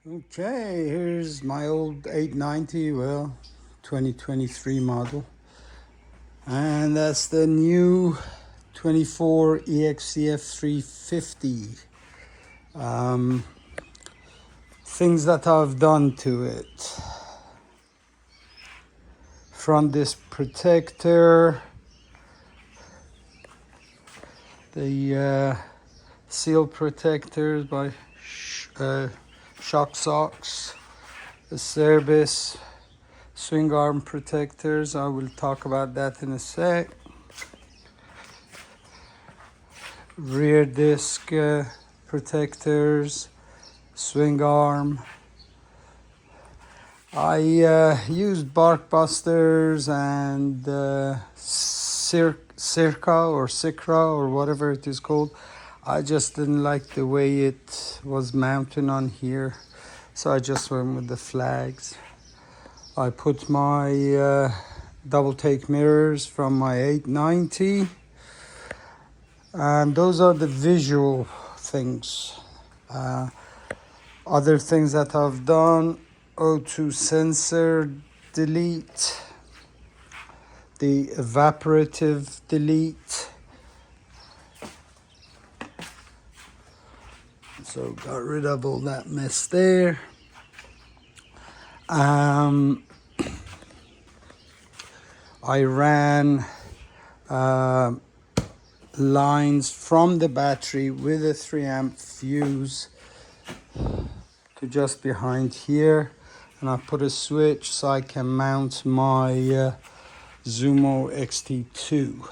Okay, here's my old 890, well, 2023 model. And that's the new 24 Excf 350. Things that I've done to it. Front disc protector, the seal protectors by Shock Socks, the service swing arm protectors. I will talk about that in a sec. Rear disc protectors, swing arm. I used bark busters and Circa or whatever it is called. I just didn't like the way it was mounted on here, so I just went with the flags. I put my double take mirrors from my 890, and those are the visual things. Other things that I've done: O2 sensor delete, the evaporative delete. So got rid of all that mess there. I ran lines from the battery with a 3-amp fuse to just behind here, and I put a switch so I can mount my Zumo XT2.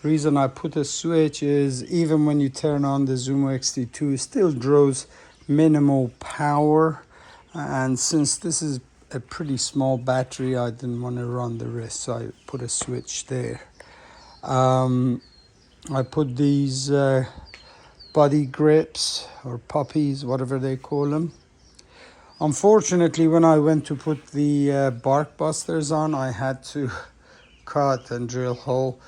Reason I put a switch is even when you turn on the Zumo XT2, it still draws minimal power, and since this is a pretty small battery, I didn't want to run the risk, so I put a switch there. I put these body grips or puppies, whatever they call them. Unfortunately, when I went to put the bark busters on, I had to cut and drill hole.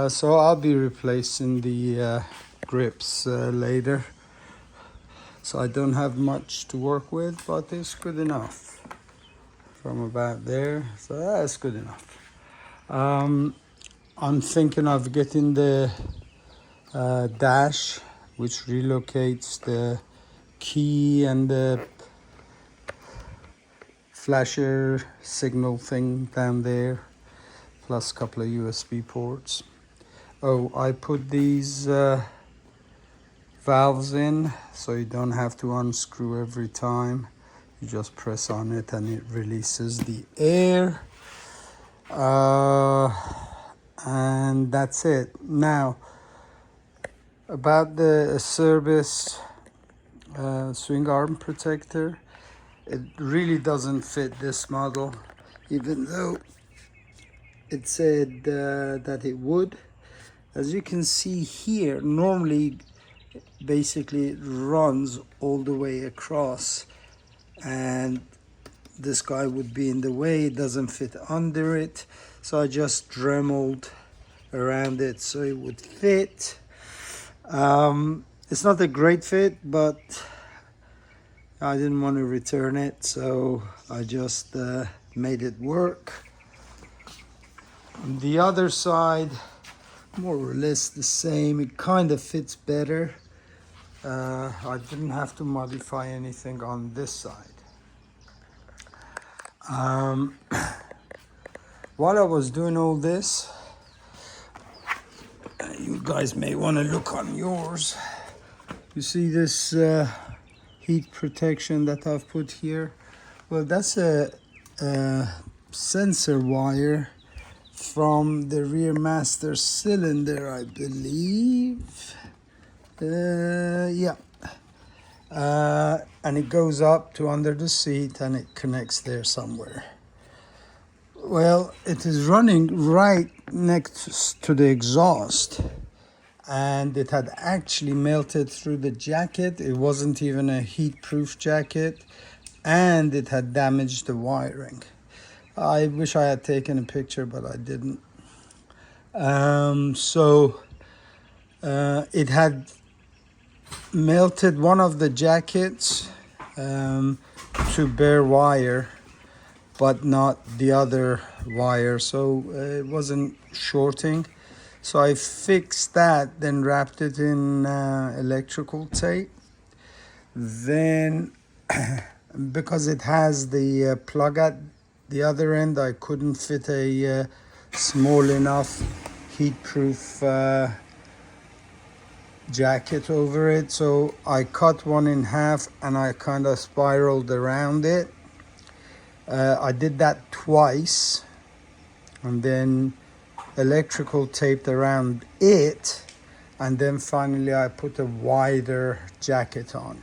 So I'll be replacing the grips later. So I don't have much to work with, but it's good enough. From about there, so that's good enough. I'm thinking of getting the dash, which relocates the key and the flasher signal thing down there, plus a couple of USB ports. Oh, I put these valves in so you don't have to unscrew every time. You just press on it and it releases the air. And that's it. Now, about the service swing arm protector, it really doesn't fit this model, even though it said that it would. As you can see here, normally basically it runs all the way across, and this guy would be in the way. It doesn't fit under it, so I just dremeled around it so it would fit. It's not a great fit, but I didn't want to return it, so I just made it work. On the other side, more or less the same. It kind of fits better. I didn't have to modify anything on this side. While I was doing all this, you guys may want to look on yours. You see this heat protection that I've put here? Well, that's a sensor wire from the rear master cylinder, I believe. Yeah. And it goes up to under the seat and it connects there somewhere. Well, it is running right next to the exhaust, and it had actually melted through the jacket. It wasn't even a heat-proof jacket, and it had damaged the wiring. I wish I had taken a picture, but I didn't. It had melted one of the jackets to bare wire, but not the other wire, so it wasn't shorting. So I fixed that, then wrapped it in electrical tape. Then because it has the plug at the other end, I couldn't fit a small enough heat-proof jacket over it, so I cut one in half and I kind of spiraled around it. I did that twice, and then electrical taped around it, and then finally I put a wider jacket on.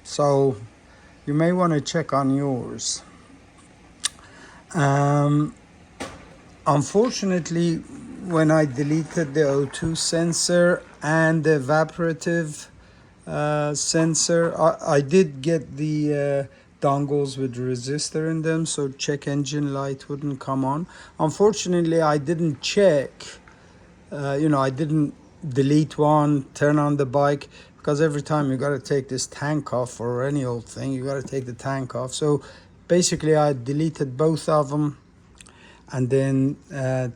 So you may want to check on yours. Unfortunately, when I deleted the O2 sensor and the evaporative sensor, I did get the dongles with resistor in them, so check engine light wouldn't come on. Unfortunately, I didn't check, I didn't delete one, turn on the bike, because every time you got to take this tank off, or any old thing, you got to take the tank off. So basically I deleted both of them and then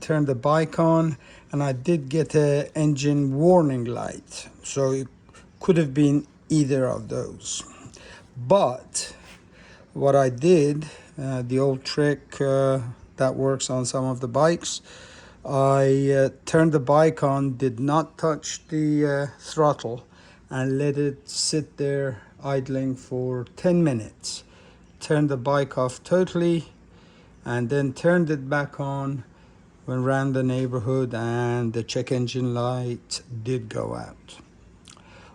turned the bike on, and I did get a engine warning light, so it could have been either of those. But what I did, the old trick that works on some of the bikes, I turned the bike on, did not touch the throttle, and let it sit there idling for 10 minutes. Turned the bike off totally, and then turned it back on, went around the neighborhood, and the check engine light did go out.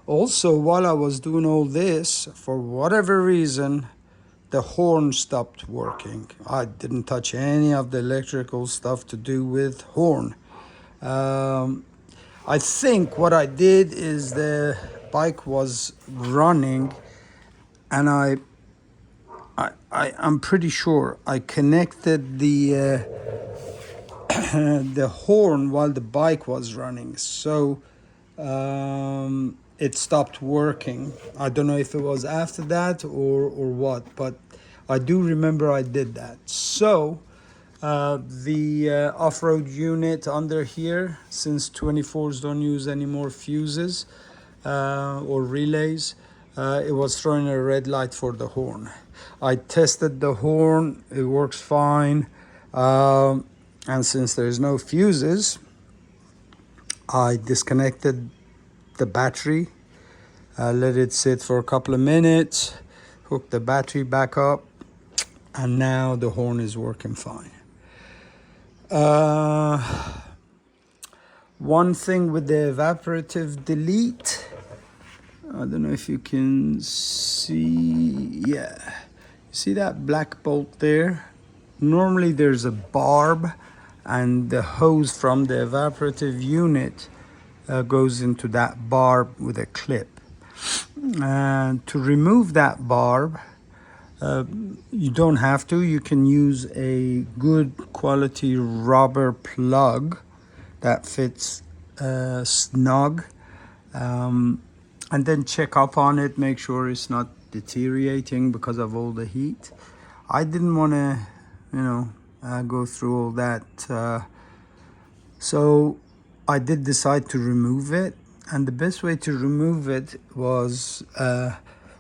Also, while I was doing all this, for whatever reason, the horn stopped working. I didn't touch any of the electrical stuff to do with horn. I think what I did is the bike was running, and I'm pretty sure I connected the the horn while the bike was running, so it stopped working. I don't know if it was after that or what, but I do remember I did that. So the off-road unit under here, since 24s don't use any more fuses or relays, it was throwing a red light for the horn. I tested the horn, it works fine, and since there's no fuses, I disconnected the battery, let it sit for a couple of minutes, hooked the battery back up, and now the horn is working fine. One thing with the evaporative delete, I don't know if you can see, yeah, you see that black bolt there? Normally there's a barb, and the hose from the evaporative unit goes into that barb with a clip. And to remove that barb, you don't have to. You can use a good quality rubber plug that fits snug, and then check up on it, make sure it's not deteriorating because of all the heat. I didn't want to, go through all that, so I did decide to remove it. And the best way to remove it was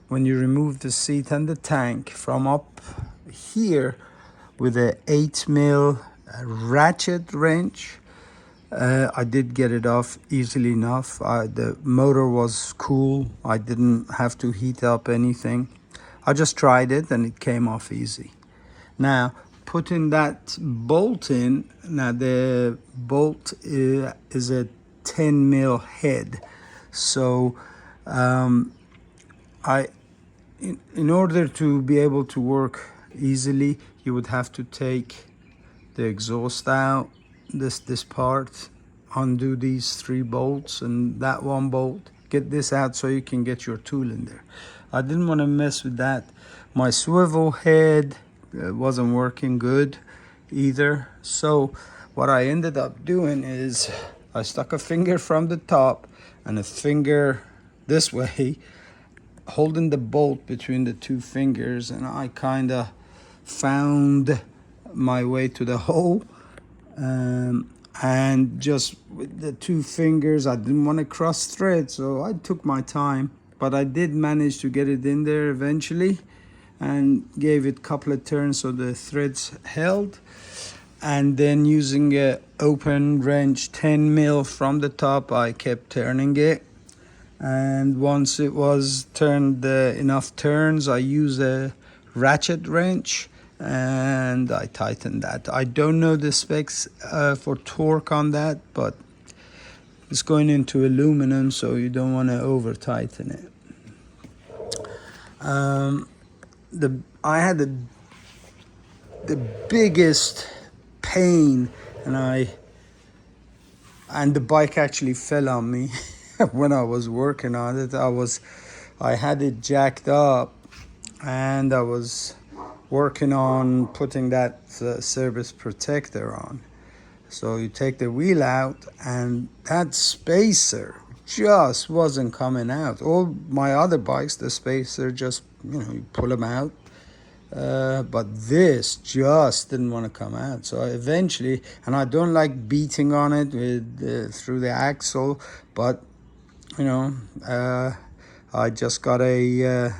when you remove the seat and the tank from up here with a 8mm ratchet wrench. I did get it off easily enough. The motor was cool. I didn't have to heat up anything. I just tried it and it came off easy. Now, putting that bolt in, now the bolt is a 10mm head. So in order to be able to work easily, you would have to take the exhaust out, this part, undo these 3 bolts and that 1 bolt, get this out so you can get your tool in there. I didn't want to mess with that. My swivel head wasn't working good either, so what I ended up doing is I stuck a finger from the top and a finger this way, holding the bolt between the two fingers, and I kind of found my way to the hole. And just with the two fingers, I didn't want to cross thread, so I took my time, but I did manage to get it in there eventually and gave it a couple of turns so the threads held. And then using a open wrench 10 mil from the top, I kept turning it. And once it was turned enough turns, I used a ratchet wrench and I tightened that. I don't know the specs for torque on that, but it's going into aluminum, so you don't want to over tighten it. I had the biggest pain, and the bike actually fell on me when I was working on it. I had it jacked up, and I was working on putting that service protector on. So you take the wheel out, and that spacer just wasn't coming out. All my other bikes, the spacer just, you pull them out. But this just didn't want to come out. So eventually, and I don't like beating on it with through the axle, but I just got a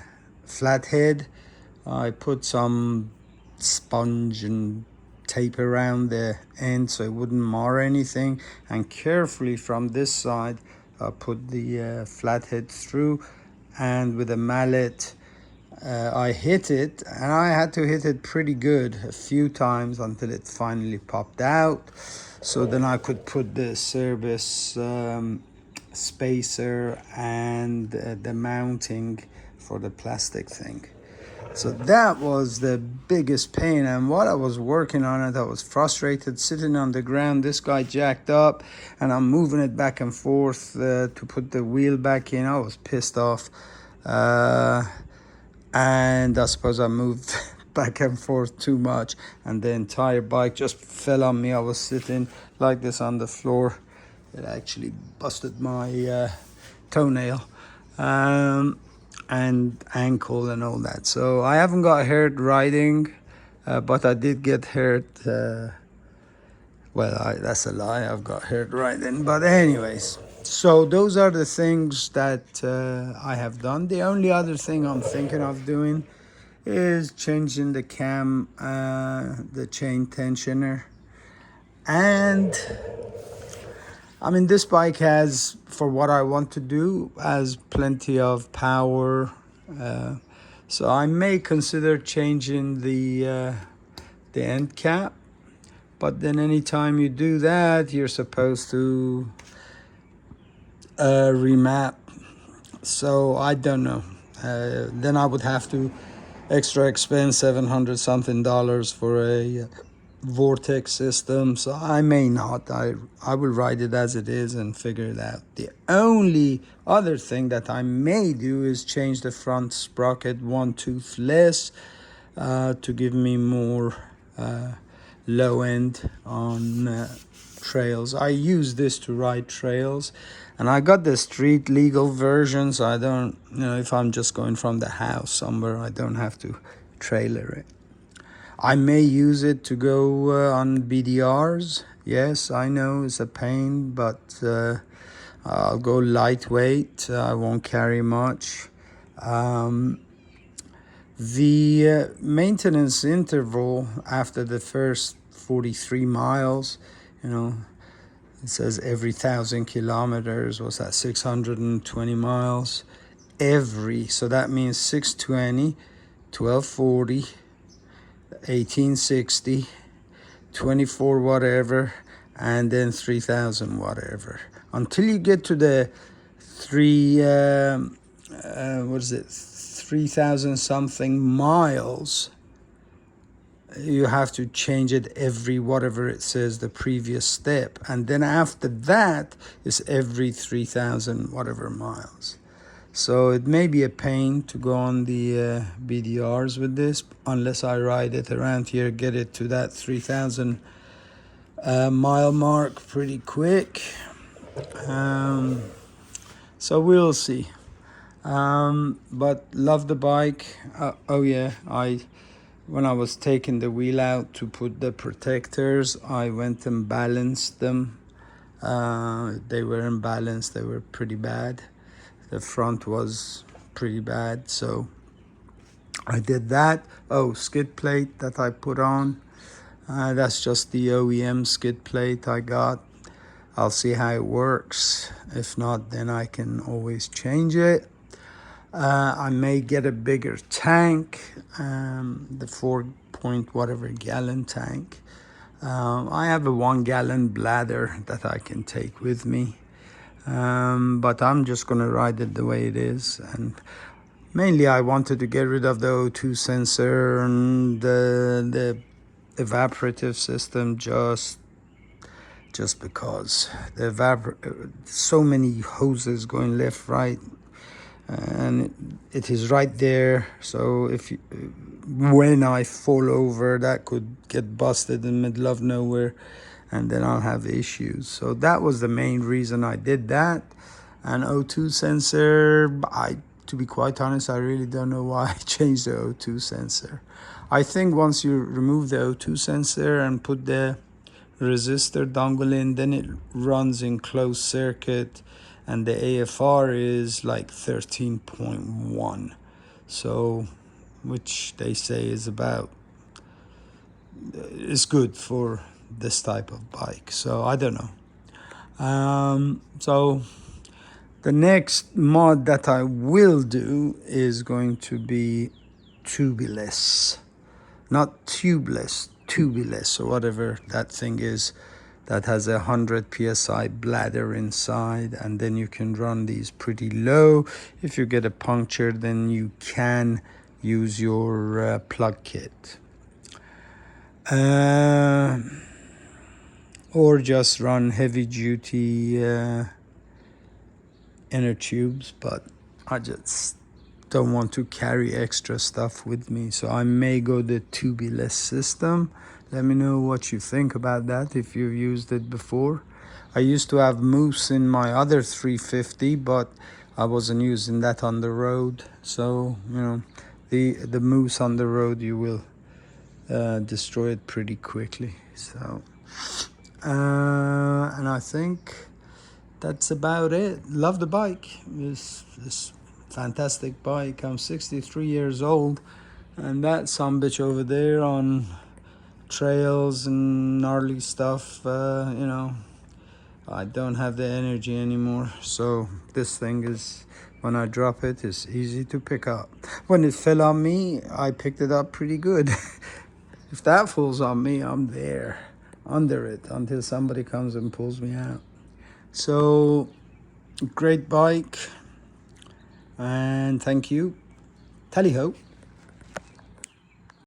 flathead. I put some sponge and tape around the end so it wouldn't mar anything, and carefully from this side I put the flathead through, and with a mallet I hit it, and I had to hit it pretty good a few times until it finally popped out. So then I could put the service spacer and the mounting for the plastic thing. So that was the biggest pain, and while I was working on it, I was frustrated, sitting on the ground, this guy jacked up, and I'm moving it back and forth to put the wheel back in. I was pissed off, and I suppose I moved back and forth too much, and the entire bike just fell on me. I was sitting like this on the floor. It actually busted my toenail. And ankle and all that. So I haven't got hurt riding, but I did get hurt. That's a lie. I've got hurt riding. But anyways, so those are the things that I have done. The only other thing I'm thinking of doing is changing the cam, the chain tensioner. And I mean, this bike has, for what I want to do, has plenty of power. So I may consider changing the end cap. But then anytime you do that, you're supposed to remap. So I don't know. Then I would have to extra expense $700 something for a vortex system, so I may not. I will ride it as it is and figure it out. The only other thing that I may do is change the front sprocket one tooth less to give me more low end on trails. I use this to ride trails, and I got the street legal version, so I don't, if I'm just going from the house somewhere, I don't have to trailer it. I may use it to go on BDRs. Yes, I know it's a pain, but I'll go lightweight. I won't carry much. The maintenance interval after the first 43 miles, it says every 1,000 kilometers, was that 620 miles? So that means 620, 1240, 1860, 24 whatever, and then 3,000 whatever, until you get to the 3,000 something miles. You have to change it every whatever it says the previous step, and then after that is every 3,000 whatever miles. So it may be a pain to go on the BDRs with this, unless I ride it around here, get it to that 3,000 mile mark pretty quick. So we'll see. But love the bike. Oh yeah, when I was taking the wheel out to put the protectors, I went and balanced them. They were imbalanced. They were pretty bad. The front was pretty bad, so I did that. Oh, skid plate that I put on. That's just the OEM skid plate I got. I'll see how it works. If not, then I can always change it. I may get a bigger tank, the 4 point whatever gallon tank. I have a 1 gallon bladder that I can take with me. But I'm just gonna ride it the way it is. And mainly I wanted to get rid of the O2 sensor and the evaporative system just because so many hoses going left, right, and it is right there. So when I fall over, that could get busted in the middle of nowhere, and then I'll have issues. So that was the main reason I did that. And O2 sensor, to be quite honest, I really don't know why I changed the O2 sensor. I think once you remove the O2 sensor and put the resistor dongle in, then it runs in closed circuit, and the AFR is like 13.1, so which they say is good for this type of bike. So I don't know. So the next mod that I will do is going to be tubeless, not tubeless, tubeless, or whatever that thing is, that has 100 psi bladder inside, and then you can run these pretty low. If you get a puncture, then you can use your plug kit, or just run heavy duty inner tubes. But I just don't want to carry extra stuff with me, so I may go the tubeless system. Let me know what you think about that, if you've used it before. I used to have Moose in my other 350, but I wasn't using that on the road. So, you know, the Moose on the road, you will destroy it pretty quickly. So, and I think that's about it. Love the bike. This fantastic bike. I'm 63 years old, and that sumbitch over there on trails and gnarly stuff, you know, I don't have the energy anymore. So this thing is, when I drop it, it's easy to pick up. When it fell on me, I picked it up pretty good. If that falls on me, I'm there under it until somebody comes and pulls me out. So great bike, and thank you. Tally ho.